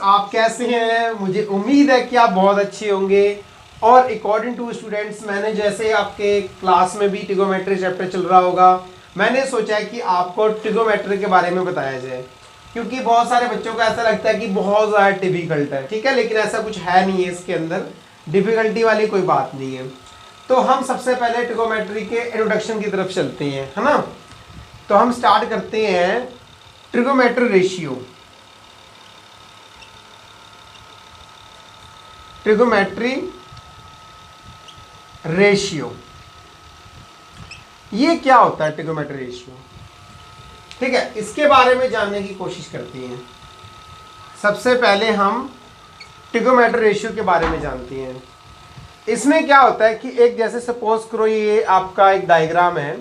आप कैसे हैं? मुझे उम्मीद है कि आप बहुत अच्छे होंगे। और अकॉर्डिंग टू स्टूडेंट्स, मैंने जैसे आपके क्लास में भी ट्रिगोमेट्री चैप्टर चल रहा होगा, मैंने सोचा है कि आपको ट्रिगोमेट्री के बारे में बताया जाए, क्योंकि बहुत सारे बच्चों को ऐसा लगता है कि बहुत ज़्यादा डिफिकल्ट है। ठीक है, लेकिन ऐसा कुछ है नहीं है, इसके अंदर डिफिकल्टी वाली कोई बात नहीं है। तो हम सबसे पहले ट्रिगोमेट्री के इंट्रोडक्शन की तरफ चलते हैं, है ना। तो हम स्टार्ट करते हैं ट्रिगोमेट्री रेशियो। ट्रिगोमेट्री रेशियो ये क्या होता है? ट्रिगोमेट्री रेशियो, ठीक है, इसके बारे में जानने की कोशिश करते हैं। सबसे पहले हम ट्रिगोमेट्री रेशियो के बारे में जानते हैं। इसमें क्या होता है कि एक जैसे सपोज करो ये आपका एक डायग्राम है,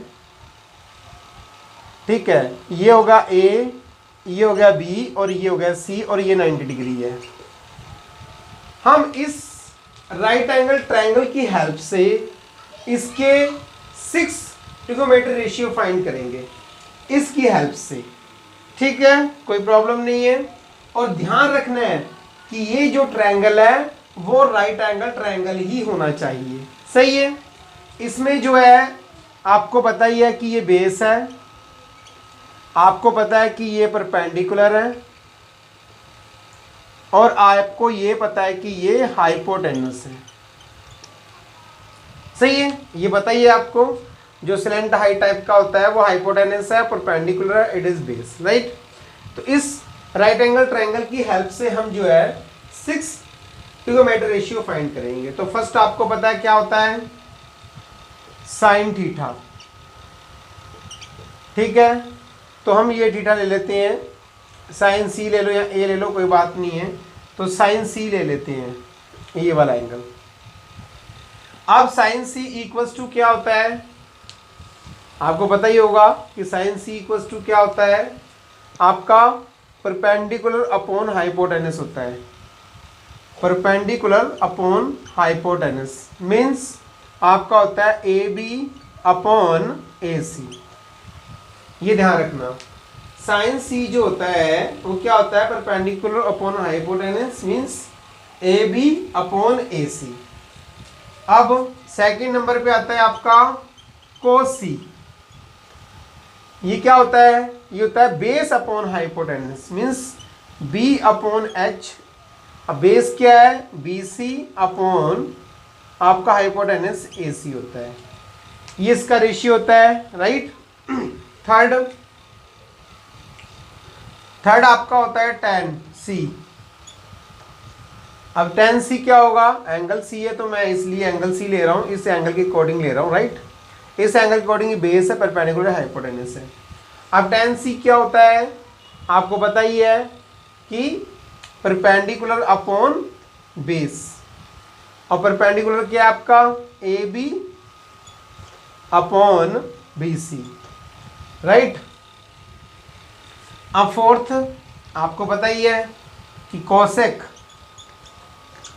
ठीक है, ये होगा ए, ये हो गया बी और ये हो गया सी और ये 90 डिग्री है। हम इस राइट एंगल ट्रायंगल की हेल्प से इसके 6 ट्रिगोमेट्री रेशियो फाइंड करेंगे इसकी हेल्प से, ठीक है, कोई प्रॉब्लम नहीं है। और ध्यान रखना है कि ये जो ट्रायंगल है वो राइट एंगल ट्रायंगल ही होना चाहिए, सही है। इसमें जो है आपको पता ही है कि ये बेस है, आपको पता है कि ये परपेंडिकुलर है, और आपको ये पता है कि ये हाइपोटेनस है, सही है। ये बताइए आपको, जो स्लेंट हाइट टाइप का होता है वो हाइपोटेनस है, परपेंडिकुलर है, इट इज बेस, राइट। तो इस राइट एंगल ट्रायंगल की हेल्प से हम जो है 6 ट्रिगोमेट्री रेशियो फाइंड करेंगे। तो फर्स्ट आपको पता है क्या होता है, साइन थीटा, ठीक है। तो हम ये थीटा ले लेते हैं, साइन सी ले लो या ए ले लो, कोई बात नहीं है। तो साइन सी ले लेते हैं, ये वाला एंगल। अब साइन सी इक्वल्स टू क्या होता है, आपको पता ही होगा कि साइन सी इक्वल्स टू क्या होता है, आपका परपेंडिकुलर अपॉन हाइपोटेनस होता है। परपेंडिकुलर अपॉन हाइपोटेनस मीन्स आपका होता है ए बी अपॉन ए सी। ये ध्यान रखना, साइन सी जो होता है वो क्या होता है, perpendicular upon hypotenuse means A B upon A C. अब सेकंड नंबर पे आता है आपका कोस सी। ये क्या होता है, ये होता है base upon hypotenuse means B upon H. अब बेस क्या है, बी सी अपॉन आपका हाइपोटेनस ए सी होता है। ये इसका रेशियो होता है, राइट। थर्ड आपका होता है tan C। अब tan C क्या होगा, एंगल C है तो मैं इसलिए एंगल C ले रहा हूं, इस एंगल के अकॉर्डिंग ले रहा हूं, राइट। इस एंगल के अकॉर्डिंग बेस है, परपेंडिकुलर हाइपोटेनस है। अब tan C क्या होता है, आपको पता ही है कि परपेंडिकुलर अपॉन बेस, और परपेंडिकुलर क्या है आपका AB अपॉन BC, राइट। अब फोर्थ आपको पता ही है कि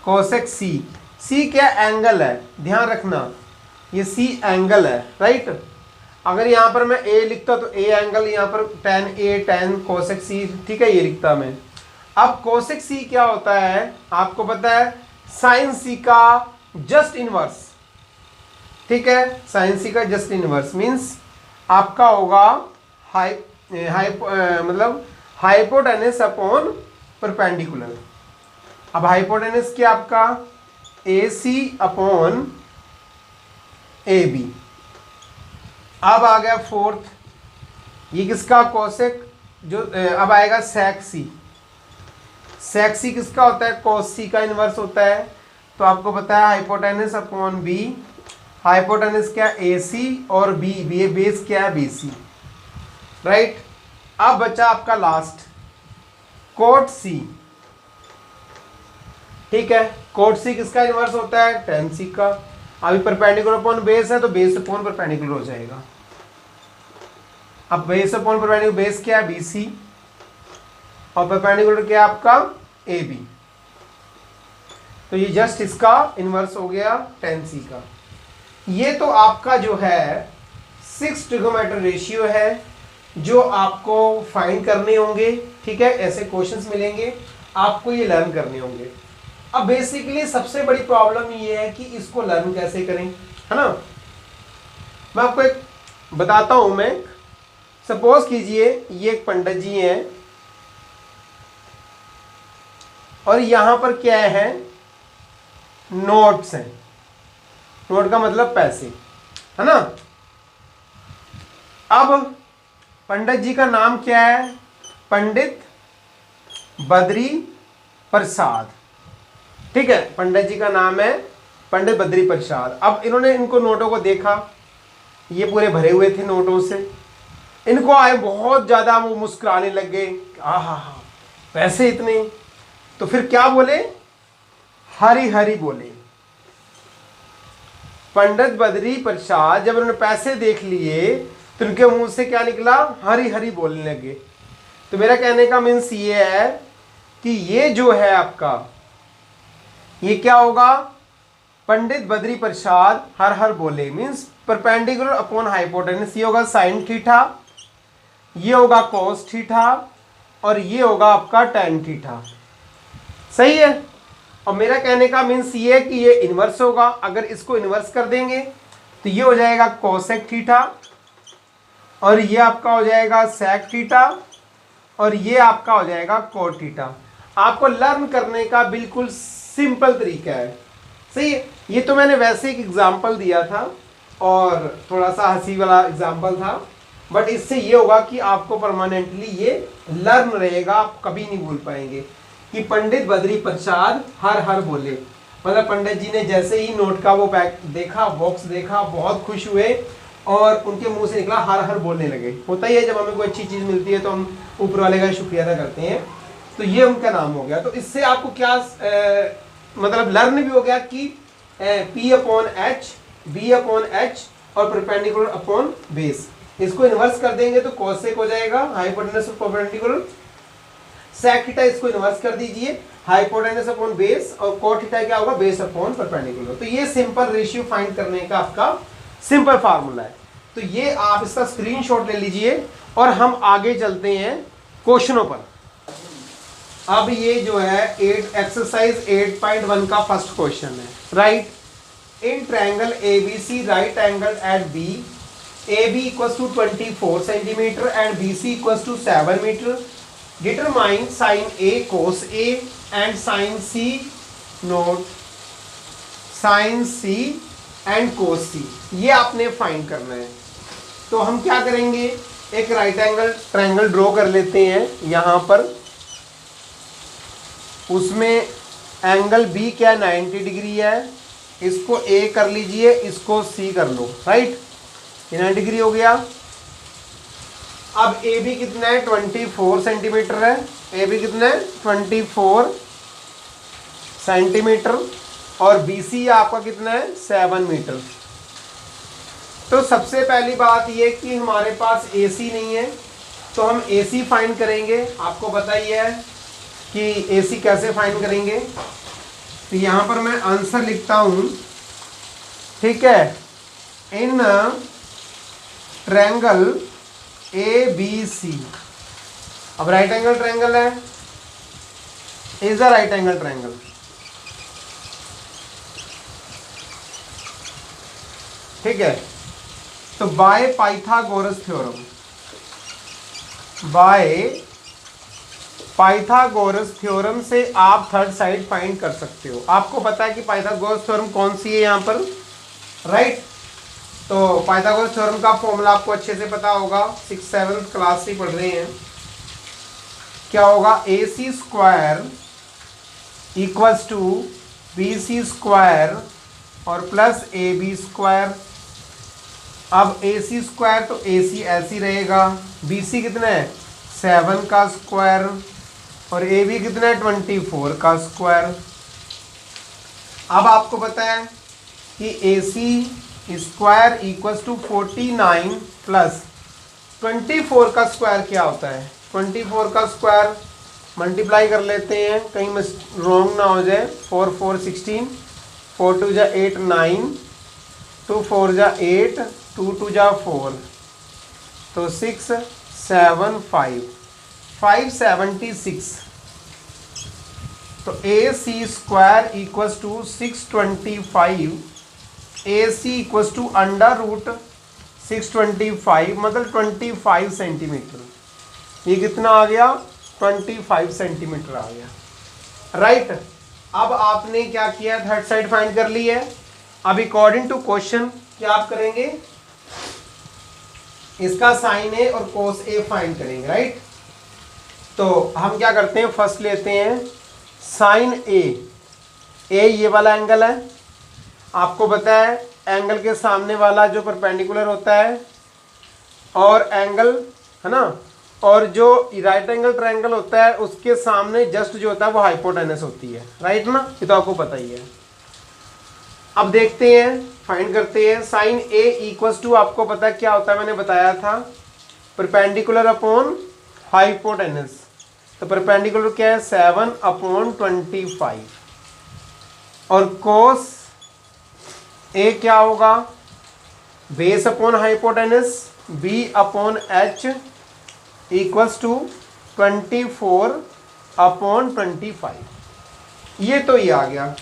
कोसेक सी क्या एंगल है, ध्यान रखना ये सी एंगल है, राइट। अगर यहाँ पर मैं ए लिखता तो ए एंगल, यहाँ पर tan A tan कोसेक सी, ठीक है, ये लिखता मैं। अब कोसेक सी क्या होता है, आपको पता है साइन सी का जस्ट इनवर्स, ठीक है। साइन सी का जस्ट इनवर्स मीन्स आपका होगा मतलब हाइपोटेनस अपॉन परपेंडिकुलर। अब हाइपोटेनस क्या आपका ए सी अपॉन ए बी। अब आ गया फोर्थ, ये किसका कोसेक, जो अब आएगा सेक सी किसका होता है, कोस सी का इनवर्स होता है। तो आपको पता है हाइपोटेनस अपॉन बी, हाइपोटेनस क्या ए सी और बी बेस क्या है बी सी, राइट। अब बचा आपका लास्ट कोट सी, ठीक है। कोट सी किसका इनवर्स होता है, tan सी का। अभी परपेंडिकुलर अपॉन बेस है तो बेस अपॉन परपेंडिकुलर हो जाएगा। अब बेस अपॉन परपेंडिकुलर, बेस क्या है बी सी और परपेंडिकुलर क्या है आपका ए बी। तो ये जस्ट इसका इनवर्स हो गया tan सी का। ये तो आपका जो है 6 ट्रिगोमेट्री रेशियो है जो आपको फाइंड करने होंगे, ठीक है, ऐसे क्वेश्चंस मिलेंगे। आपको ये लर्न करने होंगे। अब बेसिकली सबसे बड़ी प्रॉब्लम ये है कि इसको लर्न कैसे करें, है ना। मैं आपको एक बताता हूं। मैं सपोज कीजिए ये एक पंडित जी हैं और यहां पर क्या है, नोट्स हैं। नोट का मतलब पैसे, है ना। अब पंडित जी का नाम क्या है, पंडित बद्री प्रसाद। ठीक है, पंडित जी का नाम है पंडित बद्री प्रसाद। अब इन्होंने इनको नोटों को देखा, ये पूरे भरे हुए थे नोटों से। इनको आए बहुत ज्यादा, वो मुस्कुराने लग गए, आहा हा पैसे इतने। तो फिर क्या बोले, हरी हरी बोले। पंडित बद्री प्रसाद जब उन्होंने पैसे देख लिए तो उनके मुंह से क्या निकला, हरी हरी बोलने लगे। तो मेरा कहने का मीन्स ये है कि ये जो है आपका, ये क्या होगा, पंडित बद्री प्रसाद हर हर बोले मीन्स परपेंडिकुलर अपॉन हाइपोटेनस। ये होगा साइन थीटा, ये होगा कोस थीटा और ये होगा आपका टेन थीटा। सही है। और मेरा कहने का मीन्स ये है कि ये इन्वर्स होगा। अगर इसको इन्वर्स कर देंगे तो ये हो जाएगा कोसेक थीटा और ये आपका हो जाएगा सेक थीटा और ये आपका हो जाएगा कोट थीटा। आपको लर्न करने का बिल्कुल सिंपल तरीका है। सही है। ये तो मैंने वैसे एक एग्जाम्पल दिया था और थोड़ा सा हंसी वाला एग्जाम्पल था, बट इससे ये होगा कि आपको परमानेंटली ये लर्न रहेगा, आप कभी नहीं भूल पाएंगे कि पंडित बद्री प्रसाद हर हर बोले। मतलब पंडित जी ने जैसे ही नोट का वो पैक देखा, बॉक्स देखा, बहुत खुश हुए और उनके मुंह से निकला हर हर बोलने लगे। होता ही है, जब हमें कोई अच्छी चीज़ मिलती है तो हम ऊपर वाले का शुक्रिया अदा करते हैं। तो ये उनका नाम हो गया। तो इससे आपको क्या मतलब लर्न भी हो गया कि P upon H, B upon H और परपेंडिकुलर अपॉन बेस। इसको इन्वर्स कर देंगे तो कोसेक हो जाएगा, हाइपोटेनस परपेंडिकुलर। सेक थीटा इसको इन्वर्स कर दीजिए, हाइपोटेनस अपॉन बेस, और कोट थीटा क्या होगा, बेस अपॉन परपेंडिकुलर। तो ये सिंपल रेशियो फाइंड करने का आपका सिंपल फार्मूला है। तो ये आप इसका स्क्रीनशॉट ले लीजिए और हम आगे चलते हैं क्वेश्चनों पर। अब ये जो है एक्सरसाइज 8.1 का फर्स्ट क्वेश्चन है। Right in triangle ABC right angle at B, AB equals to 24 centimetre and BC equals to 7 metre. Determine sine A cos A and sine C note sine C and cos C। ये आपने find करना है। तो हम क्या करेंगे, एक right angle triangle draw कर लेते हैं यहाँ पर। उसमें एंगल B क्या 90 डिग्री है, इसको A कर लीजिए, इसको C कर लो। राइट, ये 90 डिग्री हो गया। अब AB कितना है, 24 सेंटीमीटर है। AB कितना है, 24 सेंटीमीटर और BC आपका कितना है, 7 मीटर। तो सबसे पहली बात ये कि हमारे पास AC नहीं है, तो हम AC फाइंड करेंगे। आपको पता ही है कि AC कैसे फाइंड करेंगे। तो यहाँ पर मैं आंसर लिखता हूँ, ठीक है। इन ट्रायंगल ABC, अब राइट एंगल ट्रायंगल है, is a right angle triangle. ठीक है। तो bye Pythagoras theorem, bye Pythagoras theorem से आप थर्ड साइड फाइंड कर सकते हो। आपको पता है कि पाइथागोरस थ्योरम कौन सी है यहाँ पर, राइट। तो पाइथागोरस थ्योरम का फॉर्मूला आपको अच्छे से पता होगा, 6-7 क्लास से पढ़ रहे हैं। क्या होगा, AC square equals to BC square और प्लस AB स्क्वायर। अब AC स्क्वायर तो AC ऐसी रहेगा, BC कितना है 7 का स्क्वायर और AB कितना है 24 का स्क्वायर। अब आपको पता है कि AC square equals to 49 plus 24 का स्क्वायर क्या होता है, 24 का स्क्वायर मल्टीप्लाई कर लेते हैं, कहीं रॉन्ग ना हो जाए। 4 4 16, 4 2 जा 8 9, 2 4 जा 8, 2 2 जा 4, तो 6 7 5 576 तो A C square equals to 625, A C equals to under root 625 मतलब 25 सेंटीमीटर। ये कितना आ गया? 25 सेंटीमीटर आ गया, राइट। अब आपने क्या किया? थर्ड साइड फाइंड कर ली है। अब अकॉर्डिंग टू क्वेश्चन क्या आप करेंगे? इसका साइन ए और कोस ए फाइंड करेंगे, राइट। तो हम क्या करते हैं? फर्स्ट लेते हैं साइन ए। ए ये वाला एंगल है, आपको पता है एंगल के सामने वाला जो परपेंडिकुलर होता है, और एंगल है ना, और जो राइट एंगल ट्रायंगल होता है उसके सामने जस्ट जो होता है वो हाइपोटेनस होती है, राइट ना, ये तो आपको पता ही है। अब देखते हैं, फाइंड करते हैं। साइन ए इक्वल्स टू आपको पता है क्या होता है, मैंने बताया था, परपेंडिकुलर अपॉन हाइपोटेनस। तो परपेंडिकुलर क्या है? 7/25। और कोस ए क्या होगा? Base upon hypotenuse b/h equals to 24/25। ये तो ये आ गया।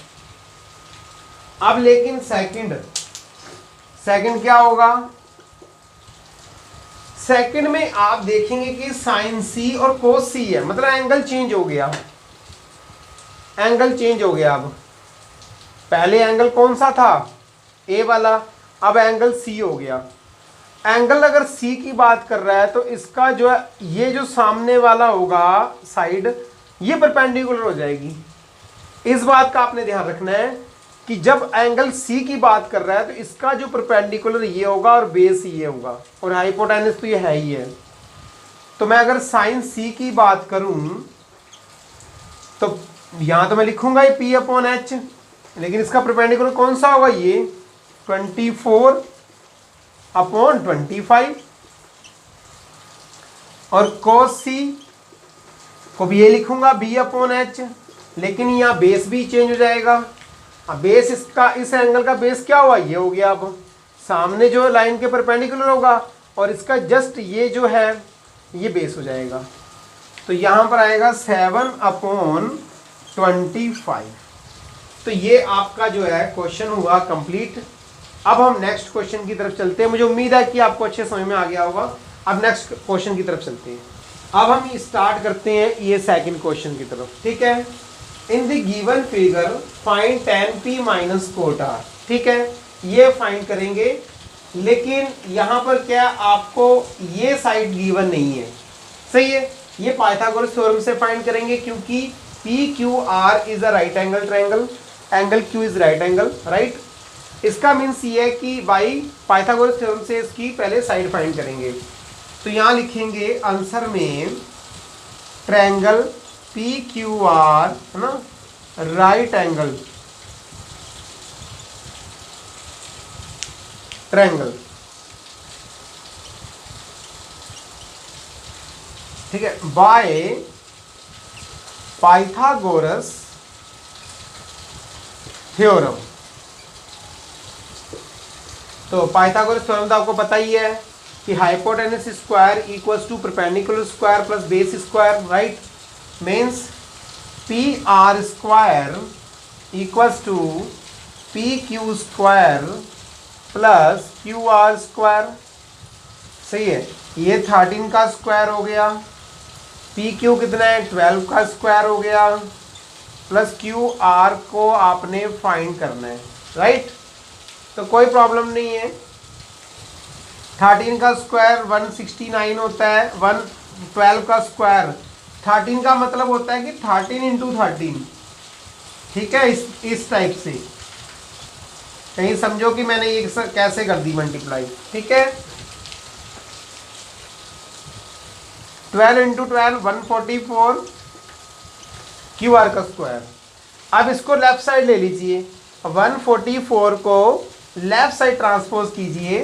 अब लेकिन सेकंड क्या होगा? सेकंड में आप देखेंगे कि साइन सी और कोस सी है, मतलब एंगल चेंज हो गया, एंगल चेंज हो गया। अब पहले एंगल कौन सा था? ए वाला, अब एंगल सी हो गया। एंगल अगर सी की बात कर रहा है तो इसका जो है ये जो सामने वाला होगा साइड, ये परपेंडिकुलर हो जाएगी। इस बात का आपने ध्यान रखना है कि जब एंगल सी की बात कर रहा है तो इसका जो परपेंडिकुलर ये होगा और बेस ये होगा, और हाइपोटेनस तो ये है ही है। तो मैं अगर साइन सी की बात करूं तो यहां तो मैं लिखूंगा ये p/h, लेकिन इसका परपेंडिकुलर कौन सा होगा? ये 24/25। और cos सी को भी ये लिखूंगा b/h, लेकिन यहाँ बेस भी चेंज हो जाएगा। अब बेस इसका, इस एंगल का बेस क्या हुआ? ये हो गया। अब सामने जो लाइन के परपेंडिकुलर होगा और इसका जस्ट ये जो है ये बेस हो जाएगा। तो यहाँ पर आएगा 7/25। तो ये आपका जो है क्वेश्चन हुआ कंप्लीट। अब हम नेक्स्ट क्वेश्चन की तरफ चलते हैं। मुझे उम्मीद है कि आपको अच्छे समझ में आ गया होगा। अब नेक्स्ट क्वेश्चन की तरफ चलते हैं। अब हम स्टार्ट करते हैं ये सेकंड क्वेश्चन की तरफ, ठीक है। In the given figure find tan p minus cot r, ठीक है, ये फाइंड करेंगे। लेकिन यहाँ पर क्या आपको ये साइड गिवन नहीं है, सही है। ये पाइथागोरस थ्योरम से फाइंड करेंगे, क्योंकि PQR is a right angle triangle, angle Q is right angle, right. इसका मीन्स ये है कि भाई पाइथागोरस थ्योरम से इसकी पहले साइड फाइंड करेंगे। तो यहाँ लिखेंगे आंसर में ट्रायंगल PQR है ना, राइट एंगल ट्रायंगल, ठीक है, बाय पाइथागोरस थ्योरम। तो पाइथागोरस थ्योरम तो आपको पता ही है कि hypotenuse square equals to perpendicular square plus base square, right. Means PR square equals to PQ square plus QR square, सही है। ये 13 का स्क्वायर हो गया, PQ कितना है? 12 का स्क्वायर हो गया, प्लस QR को आपने फाइंड करना है, राइट। तो कोई प्रॉब्लम नहीं है। 13 का स्क्वायर 169 होता है, 12 का स्क्वायर 13 का मतलब होता है कि 13 इंटू 13, ठीक है। इस टाइप से कहीं समझो कि मैंने ये कैसे कर दी मल्टीप्लाई, ठीक है। 12 इंटू 12 144 QR का स्क्वायर। अब इसको लेफ्ट साइड ले लीजिए, 144 को लेफ्ट साइड ट्रांसपोज कीजिए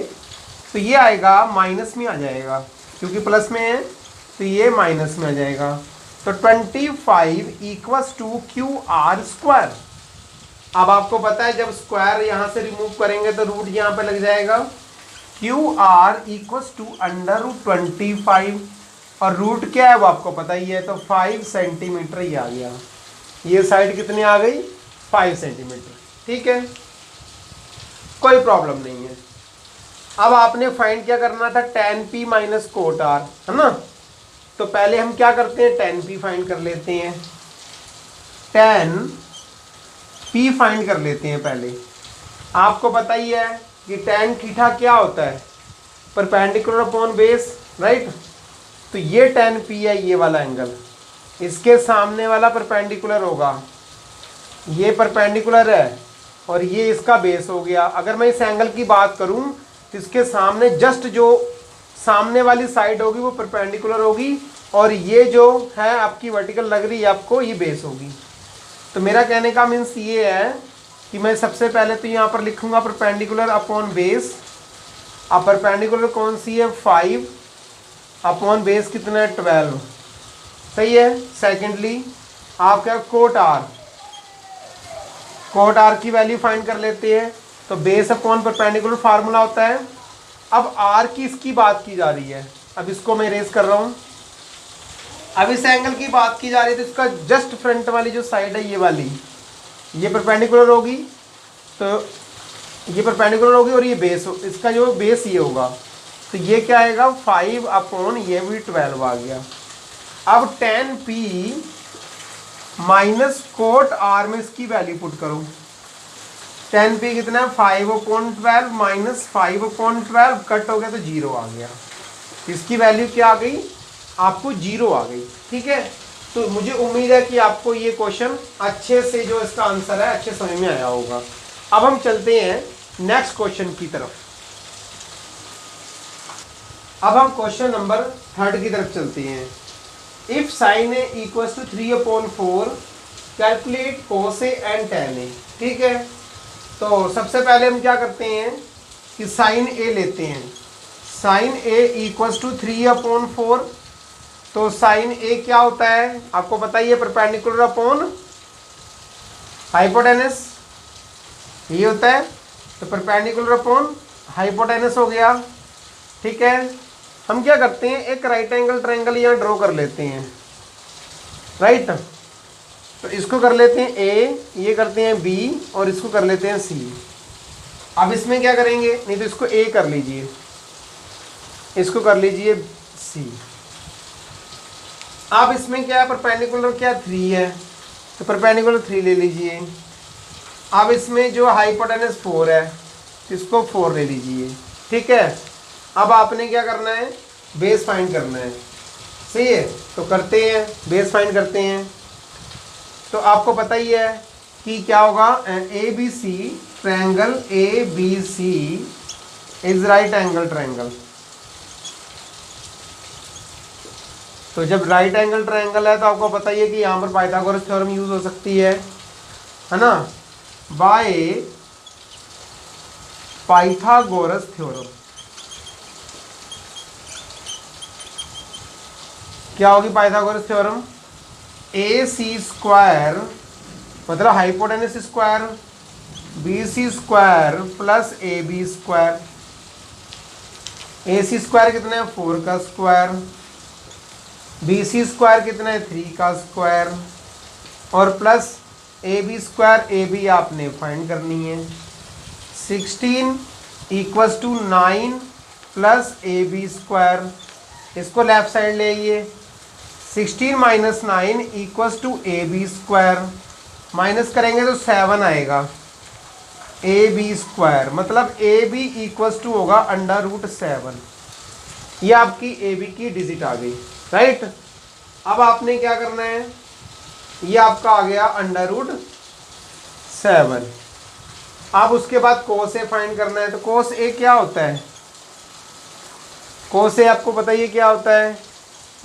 तो ये आएगा माइनस में आ जाएगा, क्योंकि प्लस में है तो ये माइनस में आ जाएगा। तो 25 इक्वल्स टू QR स्क्वायर। अब आपको पता है जब स्क्वायर यहाँ से रिमूव करेंगे तो रूट यहाँ पे लग जाएगा। QR equals to under root 25, और रूट क्या है वो आपको पता ही है, तो 5 सेंटीमीटर ही आ गया। ये साइड कितनी आ गई 5 सेंटीमीटर। ठीक है, कोई प्रॉब्लम नहीं है। अब आपने फाइंड क्या करना था, tan p minus cot r, है ना। तो पहले हम क्या करते हैं, tan p फाइंड कर लेते हैं, tan p फाइंड कर लेते हैं पहले। आपको पता ही है कि tan थीटा क्या होता है, परपेंडिकुलर अपॉन बेस, राइट। तो ये tan p है, ये वाला एंगल, इसके सामने वाला परपेंडिकुलर होगा, ये परपेंडिकुलर है और ये इसका बेस हो गया। अगर मैं इस एंगल की बात करूं तो इसके सामने जस्ट जो सामने वाली साइड होगी वो परपेंडिकुलर होगी और ये जो है आपकी वर्टिकल लग रही है आपको, ये बेस होगी। तो मेरा कहने का मीन्स ये है कि मैं सबसे पहले तो यहाँ पर लिखूंगा परपेंडिकुलर अपॉन बेस। अब परपेंडिकुलर कौन सी है, 5 अपॉन बेस कितना है 12, सही है। सेकेंडली आप क्या, कोट आर की वैल्यू फाइंड कर लेते हैं। तो बेस अपॉन परपेंडिकुलर फार्मूला होता है। अब आर की इसकी बात की जा रही है, अब इसको मैं इरेज कर रहा हूँ। अब इस एंगल की बात की जा रही है तो इसका जस्ट फ्रंट वाली जो साइड है ये वाली, ये परपेंडिकुलर होगी, तो ये परपेंडिकुलर होगी और ये बेस, इसका जो बेस ये होगा, तो ये क्या आएगा 5 अपॉन ये भी 12 आ गया। अब tan p minus cot r में इसकी वैल्यू पुट करो। tan p कितना है 5 अपॉन 12 माइनस 5 अपॉन 12, कट हो गया तो 0 आ गया। इसकी वैल्यू क्या आ गई, आपको 0 आ गई। ठीक है, तो मुझे उम्मीद है कि आपको ये क्वेश्चन अच्छे से जो इसका आंसर है अच्छे समझ में आया होगा। अब हम चलते हैं नेक्स्ट क्वेश्चन की तरफ। अब हम क्वेश्चन नंबर 3 की तरफ चलते हैं। If sine A equals to 3/4 calculate cos A and tan A. ठीक है, तो सबसे पहले हम क्या करते हैं कि साइन ए लेते हैं। साइन ए इक्वल्स टू 3/4, तो साइन ए क्या होता है आपको पता ही है, परपेंडिकुलर अपॉन हाइपोटेनस, ये होता है। तो परपेंडिकुलर अपॉन हाइपोटेनस हो गया। ठीक है, हम क्या करते हैं, एक राइट एंगल ट्रायंगल यहाँ ड्रॉ कर लेते हैं, राइट। तो इसको कर लेते हैं ए, ये करते हैं बी और इसको कर लेते हैं सी। अब इसमें क्या करेंगे, नहीं तो इसको ए कर लीजिए, इसको कर लीजिए सी। अब इसमें क्या है, परपेंडिकुलर क्या 3 है, तो परपेंडिकुलर 3 ले लीजिए। अब इसमें जो हाइपोटेनस 4 है, इसको 4 ले लीजिए। ठीक है, अब आपने क्या करना है, बेस फाइंड करना है, सही है। तो करते हैं, बेस फाइंड करते हैं। तो आपको पता ही है कि क्या होगा, A B C triangle A B C is right angle triangle. तो जब राइट एंगल ट्रायंगल है तो आपको पता ही है कि यहाँ पर पाइथागोरस थ्योरम यूज हो सकती है ना, बाय पाइथागोरस थ्योरम। क्या होगी Pythagoras theorem, A C square मतलब hypotenuse square B C square plus A B square. A C square कितना है 4 का स्क्वायर, बी सी स्क्वायर कितना है 3 का स्क्वायर और plus A B square, A B आपने फाइंड करनी है। 16 equals to 9 plus A B square, इसको लेफ्ट साइड ले आइए। 16 minus 9 equals to A B square, minus करेंगे तो 7 आएगा ए बी स्क्वायर, मतलब ए बी इक्वल्स टू होगा √7। ये आपकी ए बी की डिजिट आ गई, राइट। अब आपने क्या करना है, ये आपका आ गया √7। अब उसके बाद कोस ए फाइंड करना है। तो कोस ए क्या होता है, कोस ए आपको बताइए क्या होता है,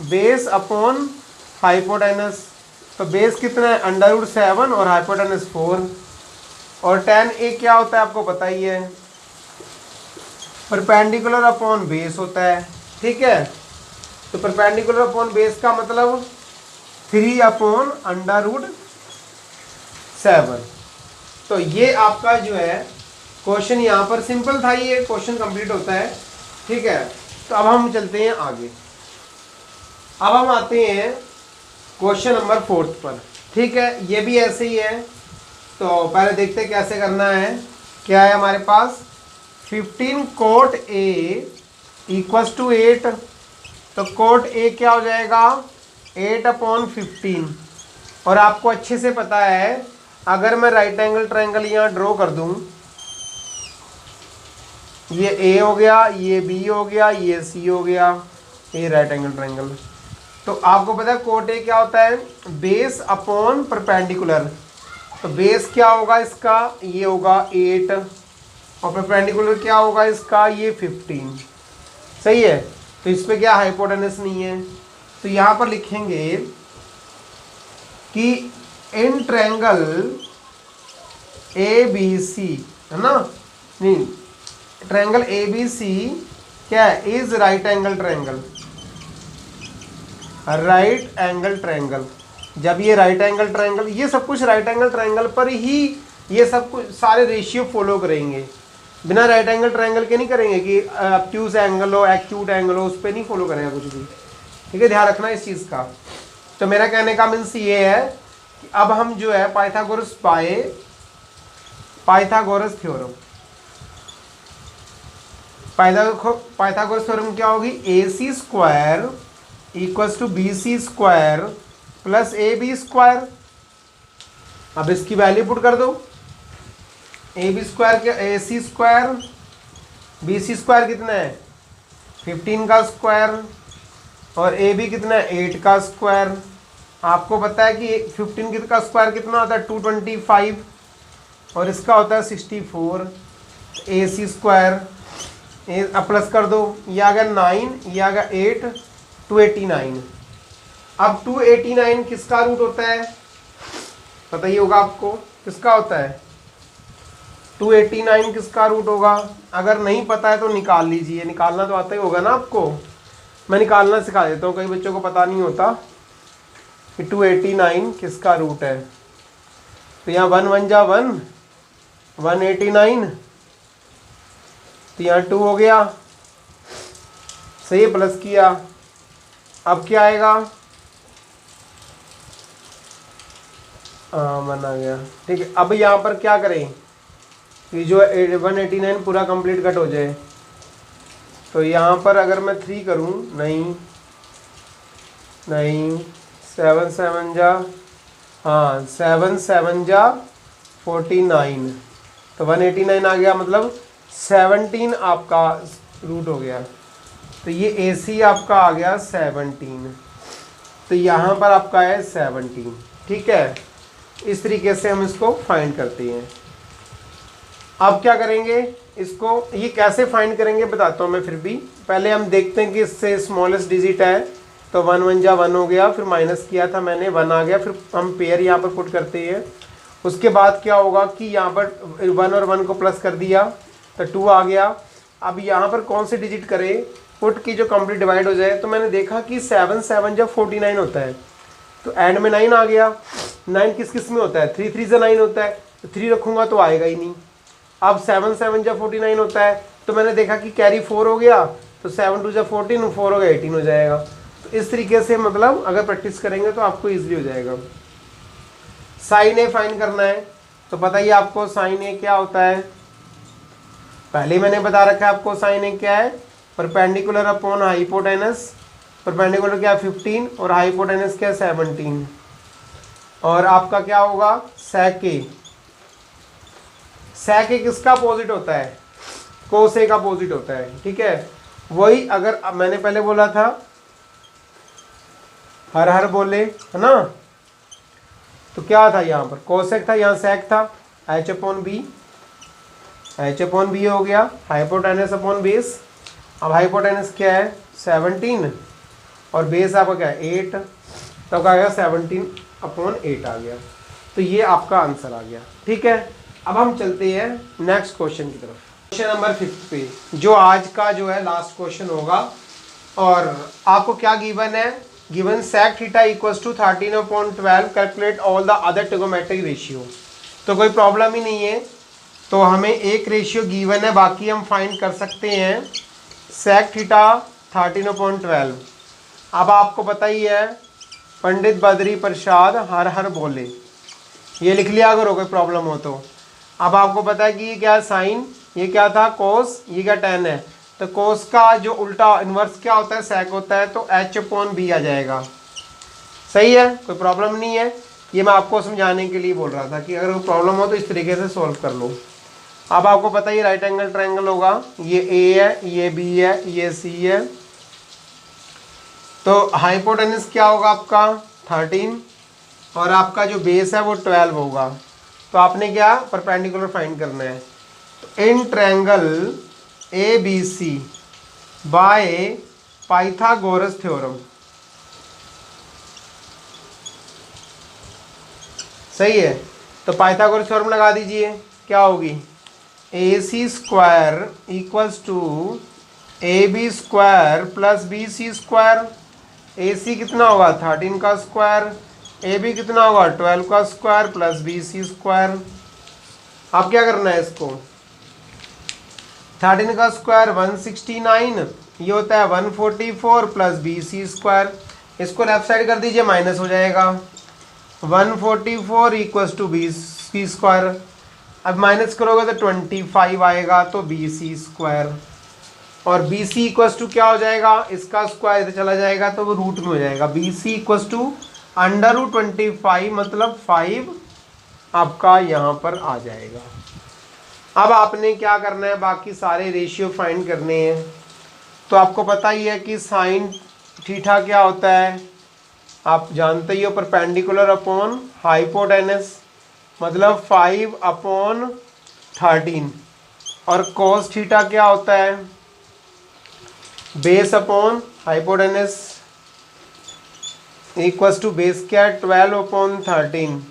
बेस अपॉन हाइपोटेनस। तो बेस कितना है √7 और हाइपोटेनस 4। और tan ए क्या होता है आपको पता ही है, परपेंडिकुलर अपॉन बेस होता है। ठीक है, तो परपेंडिकुलर अपॉन बेस का मतलब 3/√7। तो ये आपका जो है क्वेश्चन यहाँ पर सिंपल था, ये क्वेश्चन कंप्लीट होता है। ठीक है, तो अब हम चलते हैं आगे। अब हम आते हैं क्वेश्चन नंबर 4 पर। ठीक है, ये भी ऐसे ही है। तो पहले देखते कैसे करना है। क्या है हमारे पास, 15 कोट ए इक्वल्स टू 8। तो कोट ए क्या हो जाएगा, 8/15। और आपको अच्छे से पता है, अगर मैं राइट एंगल ट्रायंगल यहाँ ड्रॉ कर दूँ, ये ए हो गया, ये बी हो गया, ये सी हो गया, ये राइट एंगल ट्रायंगल। तो आपको पता है कोट ए क्या होता है, बेस अपॉन परपेंडिकुलर। तो बेस क्या होगा इसका, ये होगा 8, और परपेंडिकुलर क्या होगा इसका, ये 15। सही है। तो इस पे क्या हाइपोटेनस नहीं है। तो यहाँ पर लिखेंगे कि इन ट्रायंगल ए बी सी, है ना, नहीं, ट्रायंगल ए बी सी क्या है, is right angle triangle. Right angle triangle, जब ये राइट एंगल ट्रायंगल, ये सब कुछ राइट एंगल ट्रायंगल पर ही ये सब कुछ सारे रेशियो फॉलो करेंगे। बिना राइट एंगल ट्रायंगल के नहीं करेंगे कि ऑब्ट्यूज एंगल हो, एक्यूट एंगल हो, उस पर नहीं फॉलो करेंगे कुछ भी। ठीक है, ध्यान रखना इस चीज़ का। तो मेरा कहने का मीन्स ये है कि अब हम जो है पाइथागोरस थ्योरम, पाइथागोरस थ्योरम क्या होगी, AC square equals to BC square plus AB square. अब इसकी वैल्यू पुट कर दो, AB स्क्वायर क्या, AC स्क्वायर, BC स्क्वायर कितना है 15 का स्क्वायर, और AB कितना है 8 का स्क्वायर। आपको पता है कि 15 का स्क्वायर कितना होता है 225, और इसका होता है 64। AC स्क्वायर अब प्लस कर दो, ये आ गया 9, ये आ गया 8, 289। अब 289 किसका रूट होता है, पता ही होगा आपको किसका होता है, 289 किसका रूट होगा। अगर नहीं पता है तो निकाल लीजिए, निकालना तो आता ही होगा ना आपको, मैं निकालना सिखा देता हूँ, कई बच्चों को पता नहीं होता कि 289 किसका रूट है। तो यहाँ 1 1 जा 1, 189, तो यहाँ 2 हो गया, सही है, प्लस किया। अब क्या आएगा, 1 आ गया। ठीक है, अब यहाँ पर क्या करें कि जो 189 पूरा कंप्लीट कट हो जाए। तो यहाँ पर अगर मैं 3 करूँ, नहीं 7 7 जा, हाँ 7 7 जा 49, तो 189 आ गया, मतलब 17 आपका रूट हो गया। तो ये AC आपका आ गया 17, तो यहाँ पर आपका है 17। ठीक है, इस तरीके से हम इसको फाइंड करते हैं। अब क्या करेंगे इसको, ये कैसे फाइंड करेंगे बताता हूँ मैं। फिर भी पहले हम देखते हैं कि इससे स्मॉलेस्ट डिजिट है, तो 1 1 जा 1 हो गया, फिर माइनस किया था मैंने, 1 आ गया, फिर हम पेयर यहाँ पर पुट करते हैं। उसके बाद क्या होगा कि यहाँ पर 1 और 1 को प्लस कर दिया, तो 2 आ गया। अब यहाँ पर कौन से डिजिट करें पुट की जो कंप्लीट डिवाइड हो जाए, तो मैंने देखा कि 7 7 जब 49 होता है, तो एंड में 9 आ गया। 9 किस किस में होता है, 3 3 से 9 होता है, तो 3 रखूँगा तो आएगा ही नहीं। अब 7 7 जब 49 होता है, तो मैंने देखा कि कैरी 4 हो गया, तो 7 2 जब 14, 4 हो गया 18 हो जाएगा। तो इस तरीके से मतलब अगर प्रैक्टिस करेंगे तो आपको ईजिली हो जाएगा। साइन ए फाइंड करना है, तो बताइए आपको साइन ए क्या होता है। पहले मैंने बता रखा है आपको साइन ए क्या है, परपेंडिकुलर अपॉन हाइपोटेनस। परपेंडिकुलर क्या है 15, और हाइपोटेनस क्या है 17। और आपका क्या होगा सेक ए। सेक ए किसका अपोजिट होता है, कोस ए का अपोजिट होता है। ठीक है, वही अगर मैंने पहले बोला था हर हर बोले, है ना, तो क्या था यहाँ पर कोसेक था, यहाँ सेक था, H/B, H/B हो गया, हाइपोटेनस अपॉन बेस। अब हाइपोटेनस क्या है 17, और बेस आपका क्या है 8, तो क्या आ गया 17/8 आ गया। तो ये आपका आंसर आ गया। ठीक है, अब हम चलते हैं नेक्स्ट क्वेश्चन की तरफ, क्वेश्चन नंबर 5 पे, जो आज का जो है लास्ट क्वेश्चन होगा। और आपको क्या गिवन है, given sec theta equals to 13/12, calculate all the other trigonometric ratio. तो कोई प्रॉब्लम ही नहीं है, तो हमें एक रेशियो गिवन है, बाकी हम फाइंड कर सकते हैं। sec थीटा 13/12, अब आपको पता ही है पंडित बद्री प्रसाद हर हर बोले। ये लिख लिया करो कोई प्रॉब्लम हो तो। अब आपको पता है कि ये क्या है साइन, ये क्या था कोस, ये क्या टेन है। तो कोस का जो उल्टा इन्वर्स क्या होता है सेक होता है, तो h/b आ जाएगा। सही है, कोई प्रॉब्लम नहीं है। ये मैं आपको समझाने के लिए बोल रहा था कि अगर कोई प्रॉब्लम हो तो इस तरीके से सॉल्व कर लो। अब आपको पता ही राइट एंगल ट्रायंगल होगा, ये ए है, ये बी है, ये सी है। तो हाइपोटेनस क्या होगा आपका 13 और आपका जो बेस है वो 12 होगा। तो आपने क्या परपेंडिकुलर फाइंड करना है। तो in triangle A B C by Pythagoras theorem, सही है। तो पाइथागोरस थ्योरम लगा दीजिए, क्या होगी AC square equals to AB square plus BC square. AC कितना होगा 13 का स्क्वायर, AB कितना होगा 12 का स्क्वायर प्लस BC स्क्वायर। अब क्या करना है इसको, 13 का स्क्वायर 169, ये होता है 144 प्लस BC स्क्वायर। इसको लेफ्ट साइड कर दीजिए, माइनस हो जाएगा। 144 इक्वल्स टू BC स्क्वायर। अब माइनस करोगे तो 25 आएगा, तो BC स्क्वायर। और BC इक्वल्स टू क्या हो जाएगा, इसका स्क्वायर इधर चला जाएगा तो वो रूट में हो जाएगा। BC इक्वल्स टू √25 मतलब 5 आपका यहाँ पर आ जाएगा। अब आपने क्या करना है, बाकी सारे रेशियो फाइंड करने हैं। तो आपको पता ही है कि साइन थीटा क्या होता है, आप जानते ही हो, परपेंडिकुलर अपॉन हाइपोटेनस मतलब 5/13। और कोस थीटा क्या होता है, base upon hypotenuse equals to base क्या है 12/13।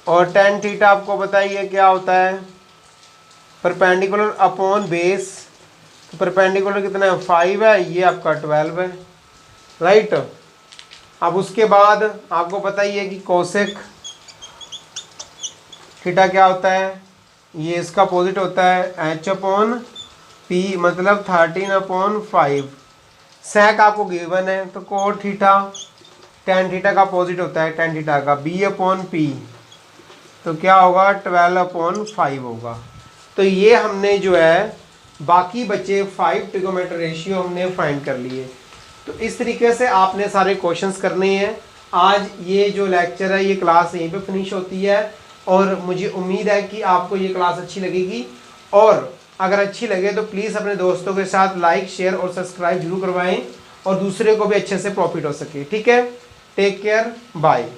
और टेन थीटा आपको बताइए क्या होता है, परपेंडिकुलर अपॉन बेस। तो परपेंडिकुलर कितना है 5 है, ये आपका 12 है, राइट। अब उसके बाद आपको पता ही है कि कोसेक थीटा क्या होता है, ये इसका अपोजिट होता है h/p मतलब 13/5। सेक आपको गिवन है, तो कोट थीटा टेन थीटा का अपोजिट होता है टेन थीटा का b/p, तो क्या होगा 12/5 होगा। तो ये हमने जो है बाकी बचे 5 ट्रिगोनोमेट्री रेशियो हमने फाइंड कर लिए। तो इस तरीके से आपने सारे क्वेश्चंस करने हैं। आज ये जो लेक्चर है, ये क्लास यहीं पे फिनिश होती है और मुझे उम्मीद है कि आपको ये क्लास अच्छी लगेगी। और अगर अच्छी लगे तो प्लीज़ अपने दोस्तों के साथ लाइक शेयर और सब्सक्राइब जरूर करवाएं और दूसरे को भी अच्छे से प्रॉफिट हो सके। ठीक है, टेक केयर, बाय।